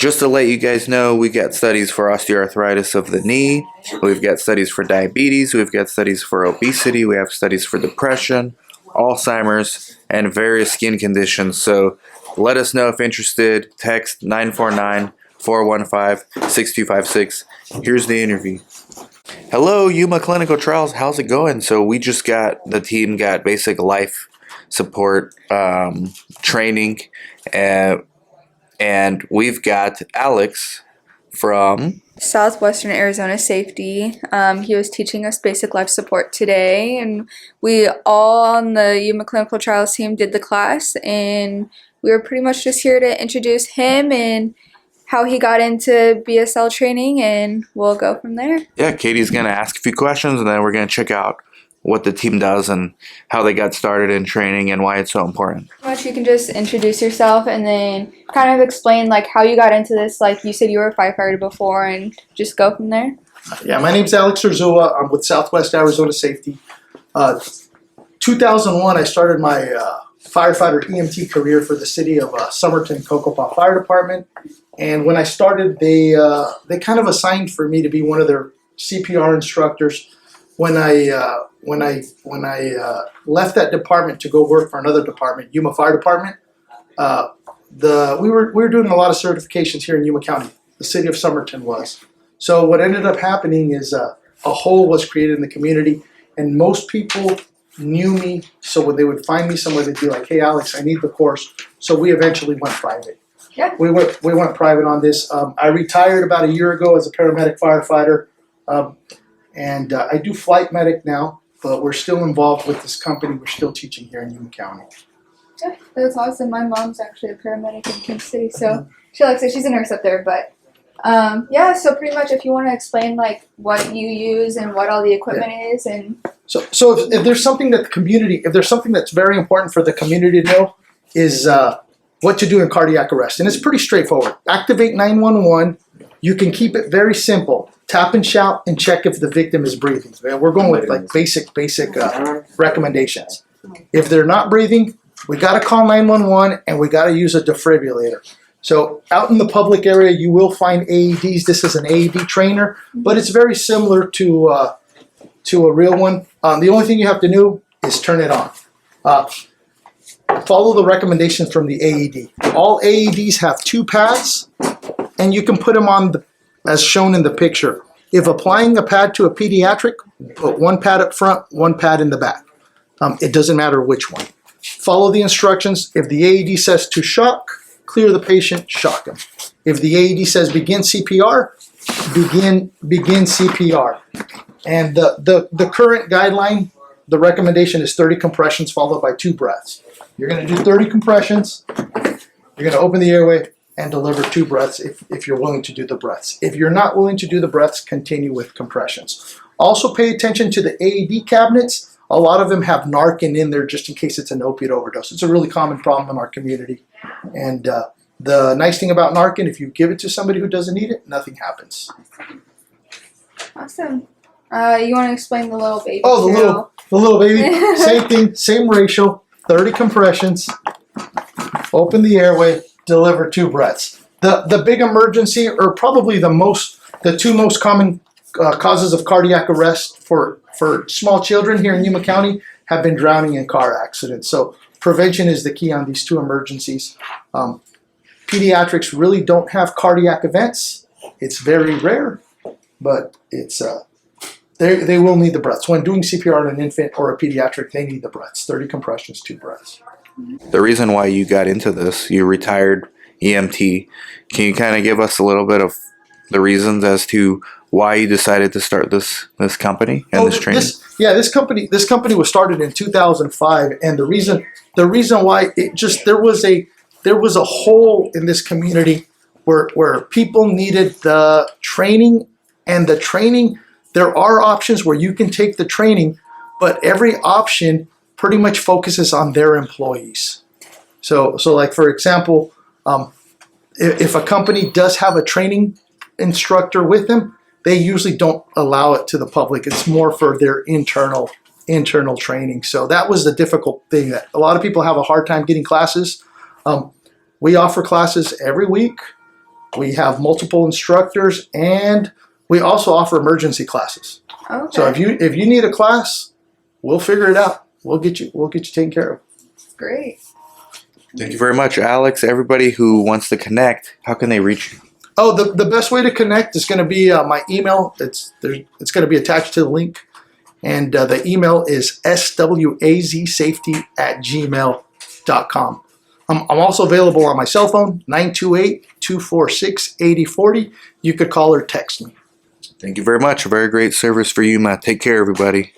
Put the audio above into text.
Just to let you guys know, we got studies for osteoarthritis of the knee. We've got studies for diabetes. We've got studies for obesity. We have studies for depression, Alzheimer's, and various skin conditions. So let us know if interested. Text 949-415-6256. Here's the interview. Hello, Yuma Clinical Trials. How's it going? So the team got basic life support training, and we've got Alex from Southwestern Arizona Safety. He was teaching us basic life support today, and we all on the Yuma Clinical Trials team did the class, and we were pretty much just here to introduce him and how he got into BSL training, and we'll go from there. Yeah, Katie's going to ask a few questions, and then we're going to check out what the team does and how they got started in training and why it's so important. Pretty much you can just introduce yourself and then kind of explain like how you got into this. Like you said you were a firefighter before, and just go from there. Yeah, my name's Alex Urzua. I'm with Southwest Arizona Safety. 2001, I started my firefighter EMT career for the city of Somerton Cocopah Fire Department. And when I started, they kind of assigned for me to be one of their CPR instructors. When I left that department to go work for another department, Yuma Fire Department, we were doing a lot of certifications here in Yuma County. The city of Somerton was. So what ended up happening is a hole was created in the community, and most people knew me. So when they would find me somewhere, they'd be like, "Hey, Alex, I need the course." So we eventually went private. Yeah. We went private on this. I retired about a year ago as a paramedic firefighter, and I do flight medic now. But we're still involved with this company. We're still teaching here in Yuma County. Yeah, that's awesome. My mom's actually a paramedic in Kansas City, so she likes it. She's a nurse up there, but yeah. So pretty much, if you want to explain like what you use and what all the equipment is, and so if there's something that if there's something that's very important for the community to know, is what to do in cardiac arrest, and it's pretty straightforward. Activate 911. You can keep it very simple. Tap and shout and check if the victim is breathing. We're going with like basic recommendations. If they're not breathing, we got to call 911 and we got to use a defibrillator. So out in the public area, you will find AEDs. This is an AED trainer, but it's very similar to a real one. The only thing you have to do is turn it on. Follow the recommendations from the AED. All AEDs have 2 pads, and you can put them on as shown in the picture. If applying a pad to a pediatric, put 1 pad up front, 1 pad in the back. It doesn't matter which one. Follow the instructions. If the AED says to shock, clear the patient, shock him. If the AED says begin CPR, begin CPR. And the current guideline, the recommendation is 30 compressions followed by 2 breaths. You're going to do 30 compressions. You're going to open the airway and deliver 2 breaths if you're willing to do the breaths. If you're not willing to do the breaths, continue with compressions. Also pay attention to the AED cabinets. A lot of them have Narcan in there just in case it's an opiate overdose. It's a really common problem in our community. And the nice thing about Narcan, if you give it to somebody who doesn't need it, nothing happens. awesome. You want to explain the little baby? Oh, the little baby. Same thing, same ratio. 30 compressions. Open the airway. Deliver 2 breaths. The big emergency, or probably the 2 most common causes of cardiac arrest for small children here in Yuma County have been drowning in car accidents. So prevention is the key on these 2 emergencies. Pediatrics really don't have cardiac events. It's very rare, but it's they will need the breaths. When doing CPR on an infant or a pediatric, they need the breaths. 30 compressions, 2 breaths. The reason why you got into this, you retired EMT. Can you kind of give us a little bit of the reasons as to why you decided to start this company and this training? This company was started in 2005, and the reason why there was a hole in this community where people needed the training, and the training, there are options where you can take the training, but every option pretty much focuses on their employees. So like for example, if a company does have a training instructor with them, they usually don't allow it to the public. It's more for their internal training. So that was the difficult thing, that a lot of people have a hard time getting classes. We offer classes every week. We have multiple instructors, and we also offer emergency classes. Okay. So if you need a class, we'll figure it out. We'll get you taken care of. Great. Thank you very much, Alex. Everybody who wants to connect, how can they reach you? Oh, the best way to connect is going to be my email. It's going to be attached to the link, and the email is swazsafety@gmail.com. I'm also available on my cell phone, 928-246-8040. You could call or text me. Thank you very much. A very great service for Yuma. Take care, everybody.